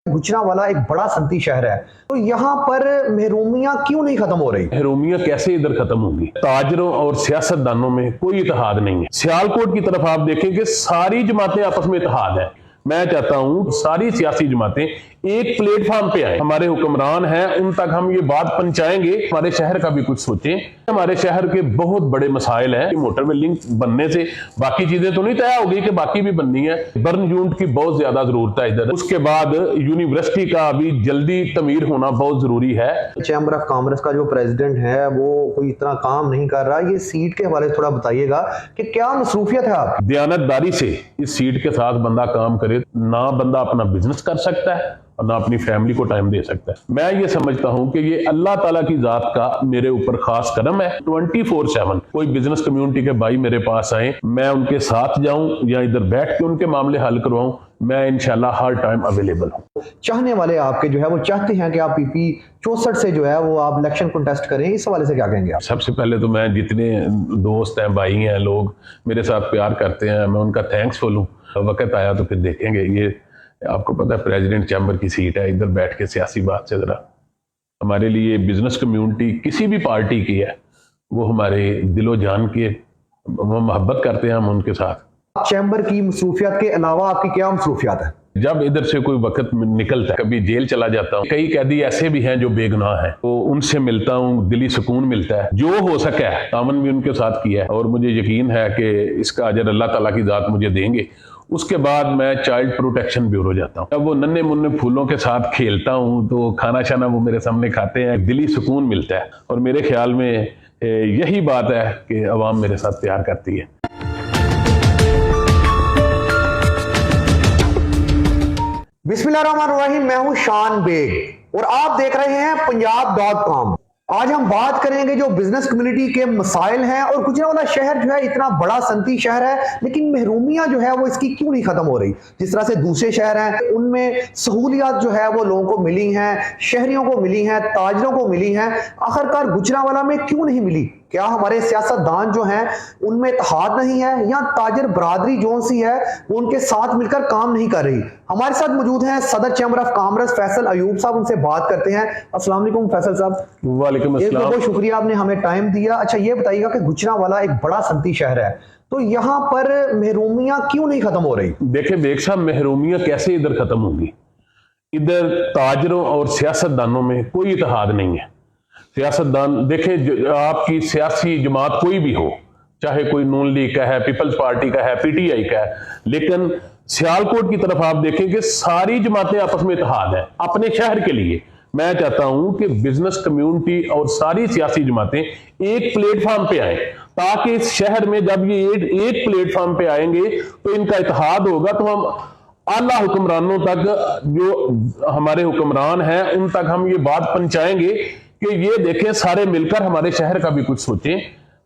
गुजरांवाला एक बड़ा सनती शहर है, तो यहाँ पर महरूमियां क्यों नहीं खत्म हो रही? महरूमियां कैसे इधर खत्म होंगी? ताजरों और सियासतदानों में कोई इत्तेहाद नहीं है। सियालकोट की तरफ आप देखेंगे सारी जमातें आपस में इत्तेहाद है। मैं चाहता हूं सारी सियासी जमातें एक प्लेटफॉर्म पे आए। हमारे हुक्मरान हैं, उन तक हम ये बात पहुंचाएंगे। हमारे शहर का भी कुछ सोचें। हमारे शहर के बहुत बड़े मसाइल हैं। मोटरवे लिंक बनने से बाकी चीजें तो नहीं तय हो गई कि बाकी भी बननी है। बर्न यूनिट की बहुत ज्यादा जरूरत है इधर। उसके बाद यूनिवर्सिटी का भी जल्दी तमीर होना बहुत जरूरी है। चैम्बर ऑफ कॉमर्स का जो प्रेसिडेंट है वो कोई इतना काम नहीं कर रहा। ये सीट के हवाले से थोड़ा बताइएगा कि क्या मसरूफियत है आपकी? दयानतदारी से इस सीट के साथ बंदा काम करे, ना बंदा अपना बिजनेस कर सकता है और ना अपनी फैमिली को टाइम दे सकता है। मैं ये समझता हूं कि ये अल्लाह ताला की जात का मेरे ऊपर खास करम है। 24/7 कोई बिजनेस कम्युनिटी के भाई मेरे पास आए, मैं उनके साथ जाऊं या इधर बैठ के उनके मामले हल करवाऊं, मैं इंशाल्लाह हर टाइम अवेलेबल हूं। चाहने वाले आपके जो है वो चाहते हैं कि आप PP 64 से जो है वो आप इलेक्शन कंटेस्ट करें, इस हवाले से क्या कहेंगे आप? सबसे पहले तो मैं जितने दोस्त हैं, भाई हैं, लोग मेरे साथ प्यार करते हैं, मैं उनका थैंक्सफुल हूँ। वक्त आया तो फिर देखेंगे। ये आपको पता है प्रेसिडेंट चैम्बर की सीट है, इधर बैठ के सियासी बात से जरा हमारे लिए बिजनेस कम्युनिटी किसी भी पार्टी की है, वो हमारे दिलो जान के वो मोहब्बत करते हैं हम उनके साथ। चैम्बर की मसरूफियत के अलावा आपकी क्या मसरूफियात है? जब इधर से कोई वक्त निकलता है, कभी जेल चला जाता हूँ, कई कैदी ऐसे भी हैं जो बेगुनाह हैं, तो उनसे मिलता हूँ, दिली सुकून मिलता है। जो हो सका है तामन भी उनके साथ किया है और मुझे यकीन है कि इसका अजर अल्लाह ताला की जात मुझे देंगे। उसके बाद मैं चाइल्ड प्रोटेक्शन ब्यूरो जाता हूँ। जब वो नन्हे मुन्ने फूलों के साथ खेलता हूँ तो खाना शाना वो मेरे सामने खाते हैं, दिली सुकून मिलता है। और मेरे ख्याल में यही बात है कि अवाम मेरे साथ प्यार करती है। बिस्मिल्लाहिर्रहमानिर्रहीम, मैं हूं शान बेग और आप देख रहे हैं पंजाब.com। आज हम बात करेंगे जो बिजनेस कम्युनिटी के मसाइल हैं और गुजरांवाला शहर जो है इतना बड़ा सनती शहर है, लेकिन महरूमियां जो है वो इसकी क्यों नहीं खत्म हो रही? जिस तरह से दूसरे शहर हैं उनमें सहूलियात जो है वो लोगों को मिली हैं, शहरियों को मिली हैं, ताजरों को मिली हैं, आखिरकार गुजरांवाला में क्यों नहीं मिली? क्या हमारे सियासतदान जो हैं उनमें इत्तेहाद नहीं है या ताजर बरादरी जो सी है वो उनके साथ मिलकर काम नहीं कर रही? हमारे साथ मौजूद हैं सदर chamber of commerce Faisal Ayub साहब, उनसे बात करते हैं। अस्सलाम वालेकुम फैसल साहब। वालेकुम अस्सलाम। बहुत शुक्रिया, आपने हमें टाइम दिया। अच्छा ये बताइएगा कि गुजरांवाला एक बड़ा सनती शहर है, तो यहाँ पर महरूमियां क्यों नहीं खत्म हो रही? देखिए बेग साहब, महरूमियां कैसे इधर खत्म होंगी? इधर ताजरों और सियासतदानों में कोई इत्तेहाद नहीं है। सियासतदान देखें, आपकी सियासी जमात कोई भी हो, चाहे कोई नून लीग का है, पीपल्स पार्टी का है, PTI का है, लेकिन सियालकोट की तरफ आप देखेंगे सारी जमातें आपस में इत्तेहाद है अपने शहर के लिए। मैं चाहता हूं कि बिजनेस कम्युनिटी और सारी सियासी जमातें एक प्लेटफॉर्म पे आए, ताकि इस शहर में जब ये एक प्लेटफॉर्म पे आएंगे तो इनका इत्तेहाद होगा, तो हम आला हुक्मरानों तक, जो हमारे हुक्मरान हैं उन तक हम ये बात पहुंचाएंगे कि ये देखें सारे मिलकर हमारे शहर का भी कुछ सोचें।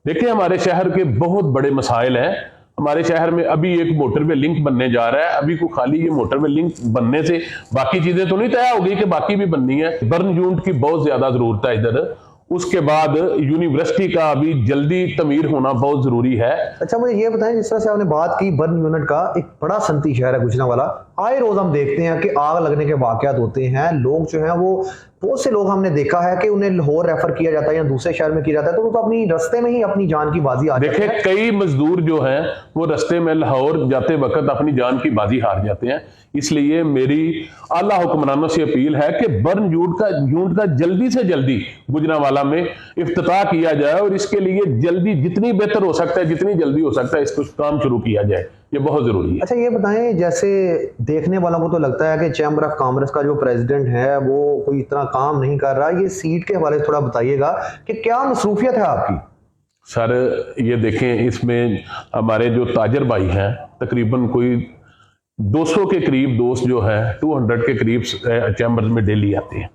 देखिए हमारे शहर के बहुत बड़े मसाइल हैं। हमारे शहर में अभी एक मोटरवे लिंक बनने जा रहा है। अभी को खाली ये मोटरवे लिंक बनने से बाकी चीजें तो नहीं तय हो गई कि बाकी भी बननी है। बर्न यूनिट की बहुत ज्यादा जरूरत है इधर। उसके बाद यूनिवर्सिटी का भी जल्दी तमीर होना बहुत जरूरी है। अच्छा मुझे ये बताएं, जिस तरह से आपने बात की बर्न यूनिट का, एक बड़ा सनती शहर है गुजरांवाला। आए रोज हम देखते हैं कि आग लगने के वाकयात होते हैं। लोग जो हैं वो बहुत से लोग हमने देखा है कि उन्हें लाहौर रेफर किया जाता है या दूसरे शहर में किया जाता है, तो वो तो अपनी रास्ते में ही अपनी जान की बाजी हार जाते हैं। देखिए कई मजदूर जो हैं वो रास्ते में लाहौर जाते वक्त अपनी जान की बाजी हार जाते हैं। इसलिए मेरी आला हुक्मरानों से अपील है कि बर्न यूनिट का जल्दी से जल्दी गुजरांवाला में इफ्तिताह किया जाए और इसके लिए जल्दी जितनी बेहतर हो सकता है, जितनी जल्दी हो सकता है, इसको काम शुरू किया जाए। ये बहुत जरूरी है। अच्छा ये बताएं, जैसे देखने वालों को तो लगता है कि चैम्बर ऑफ कॉमर्स का जो प्रेसिडेंट है वो कोई इतना काम नहीं कर रहा। ये सीट के हवाले से थोड़ा बताइएगा कि क्या मसरूफियत है आपकी? सर ये देखें, इसमें हमारे जो ताजर भाई हैं तकरीबन कोई 200 के करीब दोस्त जो हैं, 200 के करीब चैम्बर में डेली आते हैं,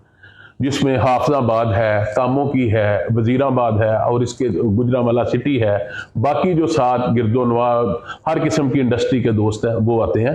जिसमें हाफिजाबाद है, कामों की है, वजीराबाद है और इसके गुजरांवाला सिटी है। बाकी जो 7 गिरदोनवा हर किस्म की इंडस्ट्री के दोस्त हैं वो आते हैं।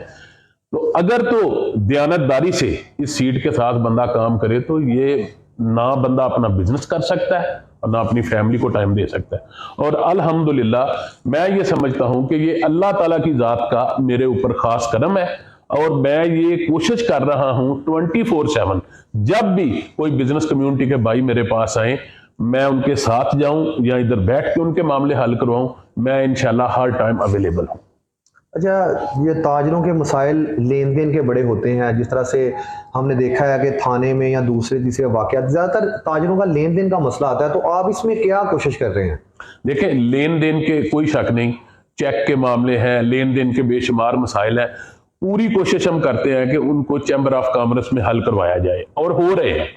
तो अगर तो दयानतदारी से इस सीट के साथ बंदा काम करे तो ये ना बंदा अपना बिजनेस कर सकता है और ना अपनी फैमिली को टाइम दे सकता है। और अल्हम्दुलिल्लाह मैं ये समझता हूं कि ये अल्लाह ताला की जात का मेरे ऊपर खास करम है और मैं ये कोशिश कर रहा हूं 24/7, जब भी कोई बिजनेस कम्युनिटी के भाई मेरे पास आए, मैं उनके साथ जाऊं या इधर बैठ के उनके मामले हल करवाऊं, मैं इंशाल्लाह हर टाइम अवेलेबल हूं। अच्छा, ये ताजरों के मसाइल लेन देन के बड़े होते हैं, जिस तरह से हमने देखा है कि थाने में या दूसरे तीसरे वाक़यात ज़्यादातर ताजरों का लेन देन का मसला आता है, तो आप इसमें क्या कोशिश कर रहे हैं? देखें, लेन देन के कोई शक नहीं, चेक के मामले हैं, लेन देन के बेशुमार मसाइल हैं, पूरी कोशिश हम करते हैं कि उनको चैम्बर ऑफ कॉमर्स में हल करवाया जाए, और हो रहे हैं।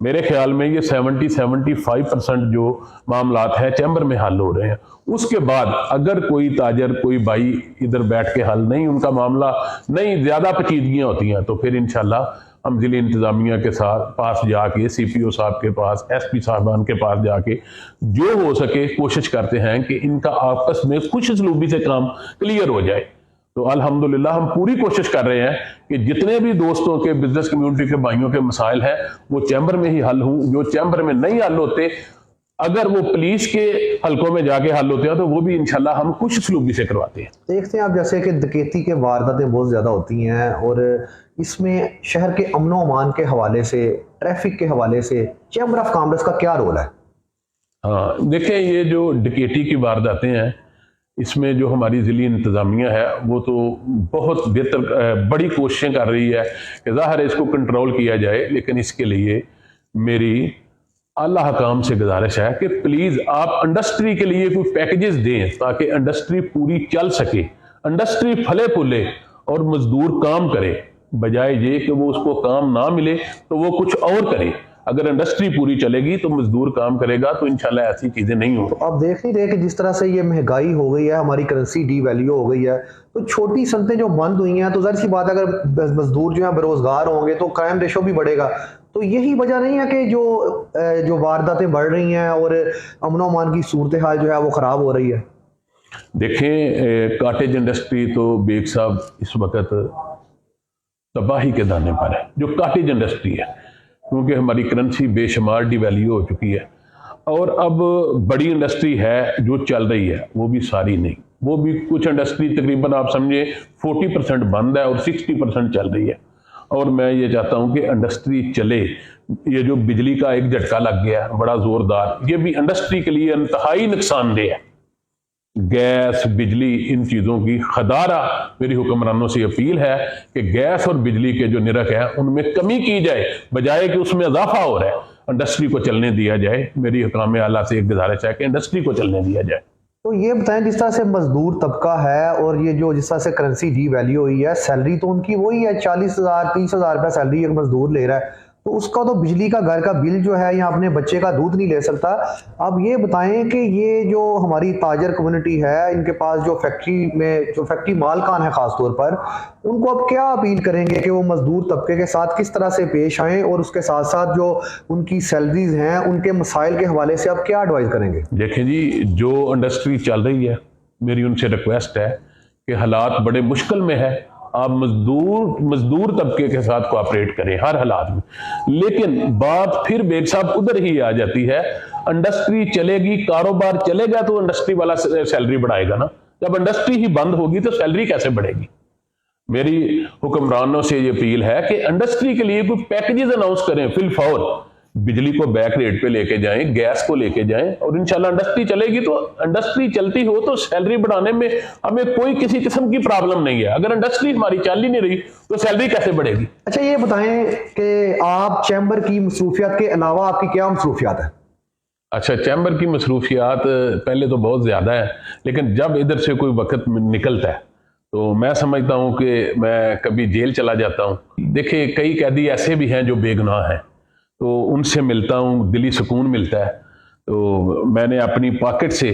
मेरे ख्याल में ये 70-75% जो मामलात हैं चैम्बर में हल हो रहे हैं। उसके बाद अगर कोई ताजर, कोई भाई इधर बैठ के हल नहीं, उनका मामला नहीं, ज़्यादा पेचीदगियाँ होती हैं, तो फिर इंशाल्लाह हम जिले इंतज़ामिया के साथ पास जाके, CPO साहब के पास, SP साहबान के पास जाके जो हो सके कोशिश करते हैं कि इनका आपस में खुश सलूबी से काम क्लियर हो जाए। तो अल्हम्दुलिल्लाह हम पूरी कोशिश कर रहे हैं कि जितने भी दोस्तों के, बिजनेस कम्युनिटी के भाइयों के मसाइल हैं वो चैम्बर में ही हल हों। जो चैम्बर में नहीं हल होते, अगर वो पुलिस के हलकों में जाके हल होते हैं, तो वो भी इंशाल्लाह हम खुश सलूबी से करवाते हैं। देखते हैं आप जैसे कि डकैती के वारदातें बहुत ज़्यादा होती हैं, और इसमें शहर के अमनो अमान के हवाले से, ट्रैफिक के हवाले से चैम्बर ऑफ कॉमर्स का क्या रोल है? हाँ, देखें, ये जो डकैती की वारदातें हैं, इसमें जो हमारी ज़िली इंतज़ामिया है वो तो बहुत बेहतर बड़ी कोशिशें कर रही है कि ज़ाहिर है इसको कंट्रोल किया जाए, लेकिन इसके लिए मेरी आला हकाम से गुजारिश है कि प्लीज़ आप इंडस्ट्री के लिए कोई पैकेजेस दें ताकि इंडस्ट्री पूरी चल सके, इंडस्ट्री फले फूले और मजदूर काम करे, बजाय ये कि वो उसको काम ना मिले तो वो कुछ और करे। अगर इंडस्ट्री पूरी चलेगी तो मजदूर काम करेगा, तो इंशाल्लाह ऐसी चीजें नहीं होंगी। तो आप देख नहीं रहे कि जिस तरह से ये महंगाई हो गई है, हमारी करेंसी डीवैल्यू हो गई है, तो छोटी सनतें जो बंद हुई हैं, तो जाहिर सी बात है अगर मजदूर जो है बेरोजगार होंगे तो क्राइम रेशो भी बढ़ेगा। तो यही वजह नहीं है कि जो वारदातें बढ़ रही हैं और अमनो अमान की सूरत हाल जो है वो ख़राब हो रही है? देखें, कॉटेज इंडस्ट्री तो बेग साहब इस वक्त तबाही के दाने पर है, जो कॉटेज इंडस्ट्री है, क्योंकि हमारी करेंसी बेशुमार डिवैल्यू हो चुकी है। और अब बड़ी इंडस्ट्री है जो चल रही है, वो भी सारी नहीं, वो भी कुछ इंडस्ट्री तकरीबन आप समझे 40% बंद है और 60% चल रही है। और मैं ये चाहता हूँ कि इंडस्ट्री चले। ये जो बिजली का एक झटका लग गया है बड़ा ज़ोरदार, ये भी इंडस्ट्री के लिए इंतहाई नुकसानदेह है। गैस, बिजली, इन चीज़ों की खदारा मेरी हुक्मरानों से अपील है कि गैस और बिजली के जो निरख है उनमें कमी की जाए, बजाय कि उसमें इजाफा हो रहा है। इंडस्ट्री को चलने दिया जाए। मेरी हुकाम आला से एक गुजारिश है कि इंडस्ट्री को चलने दिया जाए। तो ये बताएं, जिस तरह से मजदूर तबका है और ये जो जिस तरह से करेंसी डीवैल्यू हुई है, सैलरी तो उनकी वही है, 40,000 30,000 रुपया सैलरी एक मजदूर ले रहा है, तो उसका तो बिजली का घर का बिल जो है या अपने बच्चे का दूध नहीं ले सकता। अब ये बताएं कि ये जो हमारी ताजर कम्युनिटी है, इनके पास जो फैक्ट्री मालकान है खास तौर पर, उनको अब क्या अपील करेंगे कि वो मजदूर तबके के साथ किस तरह से पेश आएँ, और उसके साथ साथ जो उनकी सैलरीज हैं उनके मसाइल के हवाले से आप क्या एडवाइस करेंगे? देखें जी, जो इंडस्ट्री चल रही है, मेरी उनसे रिक्वेस्ट है कि हालात बड़े मुश्किल में है, आप मजदूर तबके के साथ कोऑपरेट करें हर हालात में। लेकिन बात फिर बेग साहब उधर ही आ जाती है, इंडस्ट्री चलेगी, कारोबार चलेगा तो इंडस्ट्री वाला सैलरी बढ़ाएगा ना। जब इंडस्ट्री ही बंद होगी तो सैलरी कैसे बढ़ेगी? मेरी हुक्मरानों से ये अपील है कि इंडस्ट्री के लिए कोई पैकेजेस अनाउंस करें फिलफौर। बिजली को बैक रेट पे लेके जाएं, गैस को लेके जाएं, और इंशाल्लाह इंडस्ट्री चलेगी। तो इंडस्ट्री चलती हो तो सैलरी बढ़ाने में हमें कोई किसी किस्म की प्रॉब्लम नहीं है। अगर इंडस्ट्री हमारी चल ही नहीं रही तो सैलरी कैसे बढ़ेगी? अच्छा, ये बताएं कि आप चैम्बर की मसरूफियात के अलावा आपकी क्या मसरूफियात है? अच्छा, चैम्बर की मसरूफियात पहले तो बहुत ज़्यादा है, लेकिन जब इधर से कोई वक्त निकलता है तो मैं समझता हूँ कि मैं कभी जेल चला जाता हूँ। देखिए, कई कैदी ऐसे भी हैं जो बेगुनाह हैं, तो उनसे मिलता हूँ, दिली सुकून मिलता है। तो मैंने अपनी पॉकेट से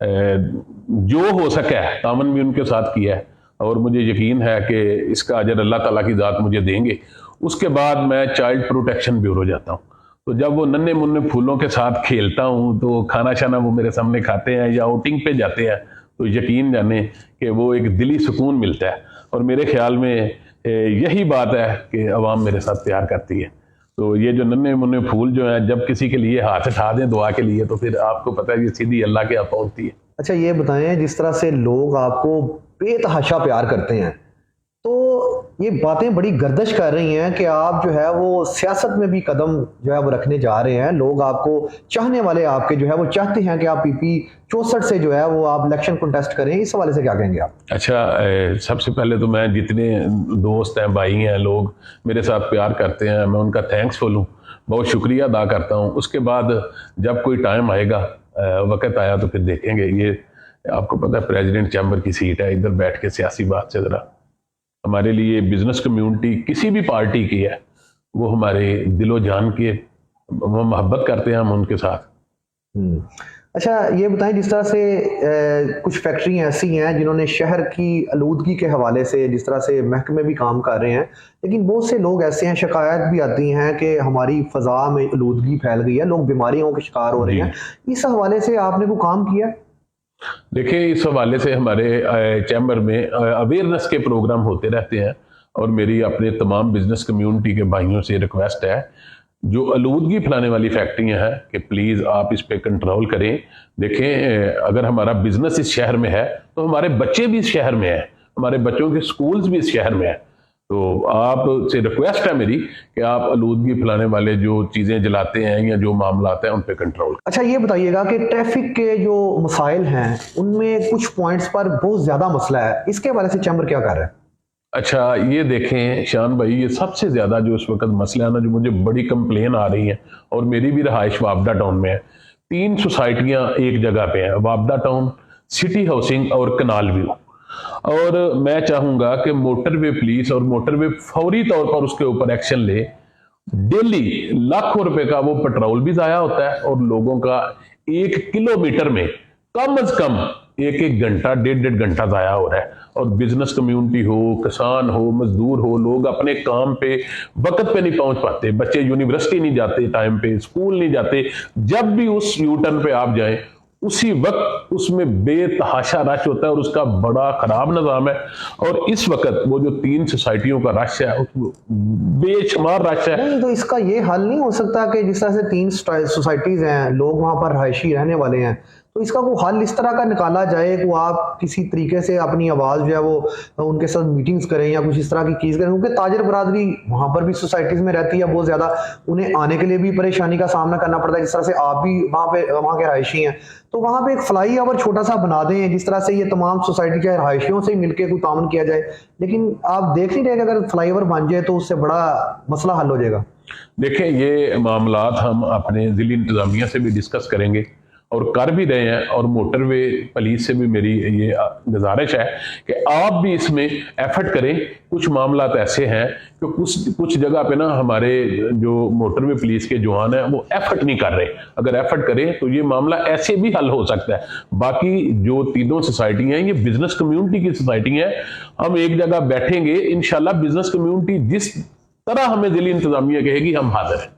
जो हो सका है तामन भी उनके साथ किया है, और मुझे यकीन है कि इसका अजर अल्लाह ताला की ज़ात मुझे देंगे। उसके बाद मैं चाइल्ड प्रोटेक्शन ब्यूरो जाता हूँ, तो जब वो नन्हे मुन्ने फूलों के साथ खेलता हूँ तो खाना शाना वो मेरे सामने खाते हैं या आउटिंग पे जाते हैं, तो यकीन जाने कि वो एक दिली सुकून मिलता है। और मेरे ख्याल में यही बात है कि अवाम मेरे साथ प्यार करती है। तो ये जो नन्हे मुन्ने फूल जो हैं, जब किसी के लिए हाथ उठा दें दुआ के लिए, तो फिर आपको पता है ये सीधी अल्लाह के यहाँ पहुँचती है। अच्छा, ये बताएं, जिस तरह से लोग आपको बेतहाशा प्यार करते हैं, तो ये बातें बड़ी गर्दिश कर रही हैं कि आप जो है वो सियासत में भी कदम जो है वो रखने जा रहे हैं। लोग आपको, चाहने वाले आपके जो है वो चाहते हैं कि आप PP 64 से जो है वो आप इलेक्शन कंटेस्ट करें। इस हवाले से क्या कहेंगे आप? अच्छा, सबसे पहले तो मैं जितने दोस्त हैं, भाई हैं, लोग मेरे साथ प्यार करते हैं, मैं उनका थैंक्सफुल हूँ, बहुत शुक्रिया अदा करता हूँ। उसके बाद जब कोई टाइम आएगा, वक्त आया तो फिर देखेंगे। ये आपको पता है प्रेसिडेंट चैम्बर की सीट है, इधर बैठ के सियासी बात से ज़रा, हमारे लिए बिजनेस कम्युनिटी किसी भी पार्टी की है, वो हमारे दिलो जान के, वो मोहब्बत करते हैं हम उनके साथ। अच्छा, ये बताएं, जिस तरह से कुछ फैक्ट्री ऐसी हैं जिन्होंने शहर की आलूदगी के हवाले से, जिस तरह से महकमे भी काम कर रहे हैं, लेकिन बहुत से लोग ऐसे हैं, शिकायत भी आती हैं कि हमारी फ़ज़ा में आलूदगी फैल गई है, लोग बीमारियों के शिकार हो रहे हैं। इस हवाले से आपने कोई काम किया? देखिए, इस हवाले से हमारे चैम्बर में अवेयरनेस के प्रोग्राम होते रहते हैं, और मेरी अपने तमाम बिजनेस कम्युनिटी के भाइयों से रिक्वेस्ट है, जो आलूदगी फैलाने वाली फैक्ट्रियां हैं, कि प्लीज़ आप इस पे कंट्रोल करें। देखें, अगर हमारा बिजनेस इस शहर में है तो हमारे बच्चे भी इस शहर में हैं, हमारे बच्चों के स्कूल्स भी इस शहर में हैं। तो आपसे रिक्वेस्ट है मेरी कि आप आलूदगी फैलाने वाले जो चीज़ें जलाते हैं या जो मामला हैं उन पे कंट्रोल। अच्छा, ये बताइएगा कि ट्रैफिक के जो मसाइल हैं उनमें कुछ पॉइंट्स पर बहुत ज़्यादा मसला है, इसके बारे से चैम्बर क्या कर रहा है? अच्छा, ये देखें शान भाई, ये सबसे ज़्यादा जो इस वक्त मसला है ना, जो मुझे बड़ी कंप्लेन आ रही है, और मेरी भी रहाइश वापडा टाउन में है। 3 सोसाइटियां एक जगह पे हैं, वापडा टाउन, सिटी हाउसिंग और कनाल व्यू। और मैं चाहूँगा कि मोटरवे पुलिस और मोटरवे फौरी तौर पर उसके ऊपर एक्शन ले। डेली लाखों रुपए का वो पेट्रोल भी ज़ाया होता है, और लोगों का 1 किलोमीटर में कम से कम 1-1 घंटा, 1.5 घंटा ज़ाया हो रहा है। और बिजनेस कम्युनिटी हो, किसान हो, मजदूर हो, लोग अपने काम पे वक्त पे नहीं पहुंच पाते, बच्चे यूनिवर्सिटी नहीं जाते टाइम पे, स्कूल नहीं जाते। जब भी उस यू टर्न पे आप जाएं, उसी वक्त उसमें बेतहाशा रश होता है, और उसका बड़ा खराब निज़ाम है। और इस वक्त वो जो 3 सोसाइटियों का रश है, बेशुमार रश है। नहीं, तो इसका ये हल नहीं हो सकता कि जिस तरह से 3 सोसाइटीज हैं, लोग वहां पर रहायशी रहने वाले हैं, तो इसका कोई हल इस तरह का निकाला जाए कि आप किसी तरीके से अपनी आवाज़ जो है वो उनके साथ मीटिंग्स करें या कुछ इस तरह की चीज़ करें, क्योंकि ताजर बरादरी वहाँ पर भी सोसाइटीज़ में रहती है बहुत ज़्यादा, उन्हें आने के लिए भी परेशानी का सामना करना पड़ता है, जिस तरह से आप भी वहाँ के रहायशी हैं। तो वहाँ पे एक फ्लाई ओवर छोटा सा बना दें, जिस तरह से ये तमाम सोसाइटी के रहायशियों से मिलकर कोई ताउन किया जाए। लेकिन आप देख नहीं रहे कि अगर फ्लाई ओवर बन जाए तो उससे बड़ा मसला हल हो जाएगा। देखें, ये मामलात हम अपने ज़िली इंतज़ामिया से भी डिस्कस करेंगे, और कर भी रहे हैं। और मोटरवे पुलिस से भी मेरी ये गुजारिश है कि आप भी इसमें एफर्ट करें। कुछ मामलात ऐसे हैं कि कुछ जगह पे ना हमारे जो मोटरवे पुलिस के जवान हैं वो एफर्ट नहीं कर रहे। अगर एफर्ट करें तो ये मामला ऐसे भी हल हो सकता है। बाकी जो 3 सोसाइटी हैं, ये बिजनेस कम्युनिटी की सोसाइटी हैं। हम एक जगह बैठेंगे, इंशाल्लाह बिजनेस कम्युनिटी जिस तरह हमें ज़िली इंतज़ामिया कहेगी हम हाजिर हैं,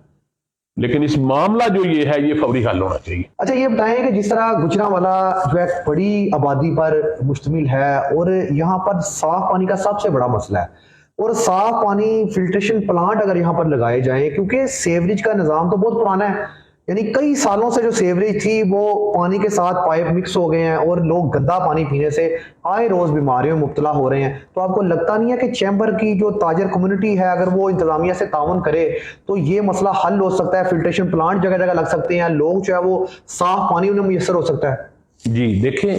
लेकिन इस मामला जो ये है ये फौरी हल होना चाहिए। अच्छा, ये बताएं कि जिस तरह गुजरांवाला जो है बड़ी आबादी पर मुश्तमिल है, और यहाँ पर साफ पानी का सबसे बड़ा मसला है, और साफ पानी फिल्ट्रेशन प्लांट अगर यहाँ पर लगाए जाएं, क्योंकि सेवरेज का निज़ाम तो बहुत पुराना है, यानी कई सालों से जो सेवरेज थी वो पानी के साथ पाइप मिक्स हो गए हैं, और लोग गंदा पानी पीने से आए रोज बीमारियों में मुब्तला हो रहे हैं। तो आपको लगता नहीं है कि चैम्बर की जो ताजर कम्युनिटी है, अगर वो इंतजामिया से ताउन करे तो ये मसला हल हो सकता है? फिल्ट्रेशन प्लांट जगह जगह लग सकते हैं, लोग जो है वो साफ पानी उन्हें मुयसर हो सकता है। जी देखें,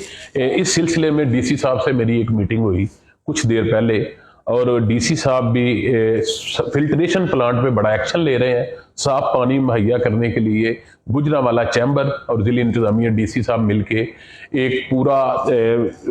इस सिलसिले में डीसी साहब से मेरी एक मीटिंग हुई कुछ देर पहले, और डीसी साहब भी फिल्ट्रेशन प्लांट पे बड़ा एक्शन ले रहे हैं। साफ पानी मुहैया करने के लिए गुजरांवाला चैम्बर और ज़िली इंतज़ामिया डीसी साहब मिलके एक पूरा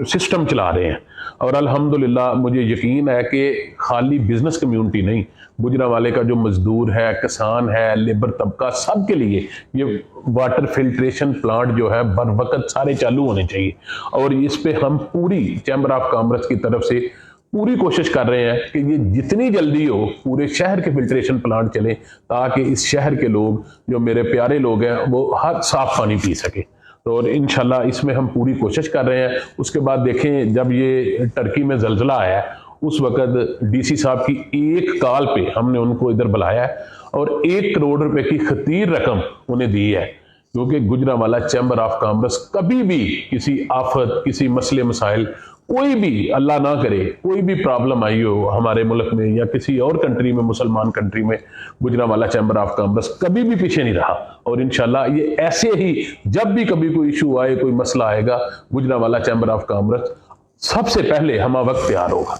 सिस्टम चला रहे हैं। और अल्हम्दुलिल्लाह मुझे यकीन है कि खाली बिजनेस कम्युनिटी नहीं, गुजरांवाले का जो मजदूर है, किसान है, लेबर तबका, सब के लिए ये वाटर फिल्ट्रेशन प्लांट जो है बर वक्त सारे चालू होने चाहिए। और इस पे हम पूरी चैम्बर ऑफ कॉमर्स की तरफ से पूरी कोशिश कर रहे हैं कि ये जितनी जल्दी हो पूरे शहर के फिल्ट्रेशन प्लांट चलें, ताकि इस शहर के लोग, जो मेरे प्यारे लोग हैं, वो हर साफ पानी पी सके। तो और इंशाल्लाह इसमें हम पूरी कोशिश कर रहे हैं। उसके बाद देखें, जब ये टर्की में ज़ल्ज़ला आया उस वक़्त डीसी साहब की एक कॉल पे हमने उनको इधर बुलाया है, और 1 करोड़ रुपए की खतीर रकम उन्हें दी है, क्योंकि गुजरांवाला चैम्बर ऑफ कॉमर्स कभी भी किसी आफत, किसी मसले मसाइल कोई भी, अल्लाह ना करे, कोई भी प्रॉब्लम आई हो हमारे मुल्क में या किसी और कंट्री में, मुसलमान कंट्री में, गुजरांवाला चैम्बर ऑफ कॉमर्स कभी भी पीछे नहीं रहा। और इंशाल्लाह ये ऐसे ही जब भी कभी कोई इशू आए, कोई मसला आएगा, गुजरांवाला चैम्बर ऑफ कॉमर्स सबसे पहले हम वक्त तैयार होगा।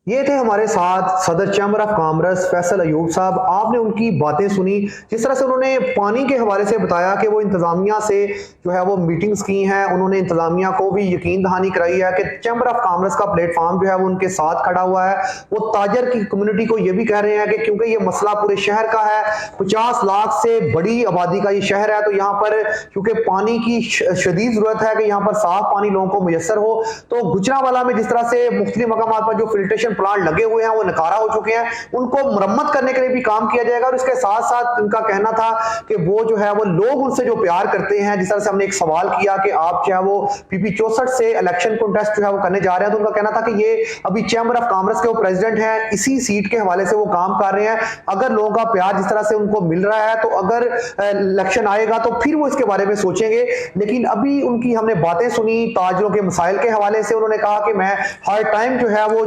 ये थे हमारे साथ सदर chamber of commerce Faisal Ayub साहब। आपने उनकी बातें सुनी, जिस तरह से उन्होंने पानी के हवाले से बताया कि वो इंतजामिया से जो है वो मीटिंग्स की हैं, उन्होंने इंतजामिया को भी यकीन दहानी कराई है कि चैम्बर ऑफ कॉमर्स का प्लेटफॉर्म जो है वो उनके साथ खड़ा हुआ है। वो ताजर की कम्युनिटी को ये भी कह रहे हैं कि क्योंकि ये मसला पूरे शहर का है, 50 लाख से बड़ी आबादी का ये शहर है, तो यहाँ पर क्योंकि पानी की शदीद जरूरत है कि यहाँ पर साफ पानी लोगों को मुयसर हो। तो गुजरांवाला में जिस तरह से मुख्तलिफ मकामात पर जो फिल्ट्रेशन प्लांट लगे हुए हैं वो नकारा हो चुके हैं, उनको मरम्मत करने के लिए भी काम किया जाएगा। और इसके साथ साथ उनका कहना था कि वो जो है वो लोग उनसे जो प्यार करते हैं, जिस तरह से हमने एक सवाल किया कि आप जो है वो पीपी 64 से इलेक्शन कॉन्टेस्ट जो है वो करने जा रहे हैं, तो उनका कहना था कि ये अभी चैम्बर ऑफ कॉमर्स के वो प्रेसिडेंट हैं, इसी सीट के हवाले से वो काम कर रहे हैं। अगर लोगों का प्यार जिस तरह से उनको मिल रहा है, तो अगर इलेक्शन आएगा तो फिर वो इसके बारे में सोचेंगे। लेकिन अभी उनकी हमने बातें सुनी ताजरों के मसाइल के हवाले से। उन्होंने कहा कि मैं हर टाइम जो है वो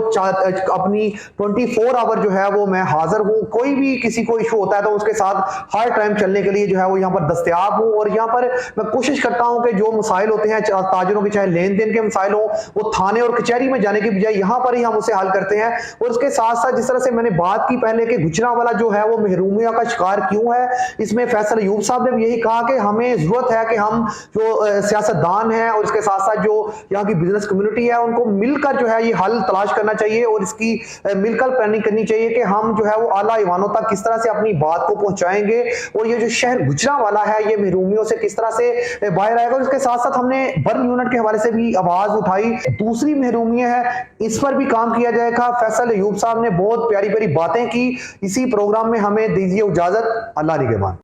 अपनी 24 आवर जो है वो मैं हाजिर हूं, कोई भी किसी को इशू होता है तो उसके साथ हर टाइम चलने के लिए जो है वो यहाँ पर दस्तयाब हूं। और यहाँ पर मैं कोशिश करता हूं कि जो मसाइल होते हैं ताजरों के, चाहे लेन देन के मसाइल हो, वो थाने और कचहरी में जाने की बजाय यहाँ पर ही हम उसे हल करते हैं। और उसके साथ साथ जिस तरह से मैंने बात की पहले कि गुजरांवाला जो है वो महरूमिया का शिकार क्यों है, इसमें फैसल अयूब साहब ने भी यही कहा कि हमें जरूरत है कि हम जो सियासतदान हैं और इसके साथ साथ जो यहाँ की बिजनेस कम्युनिटी है, उनको मिलकर जो है ये हल तलाश करना चाहिए और इसकी मिलकर प्लानिंग करनी चाहिए कि हम जो है वो आला ईवानों तक किस तरह से अपनी बात को पहुंचाएंगे और ये जो शहर गुजरांवाला है ये महरूमियों से किस तरह से बाहर आएगा। और इसके साथ साथ हमने बर्न यूनिट के हवाले से भी आवाज उठाई, दूसरी महरूमिया है, इस पर भी काम किया जाएगा। फैसल अयूब साहब ने बहुत प्यारी प्यारी बातें की। इसी प्रोग्राम में हमें दीजिए इजाजत, अल्लाह निगहबान।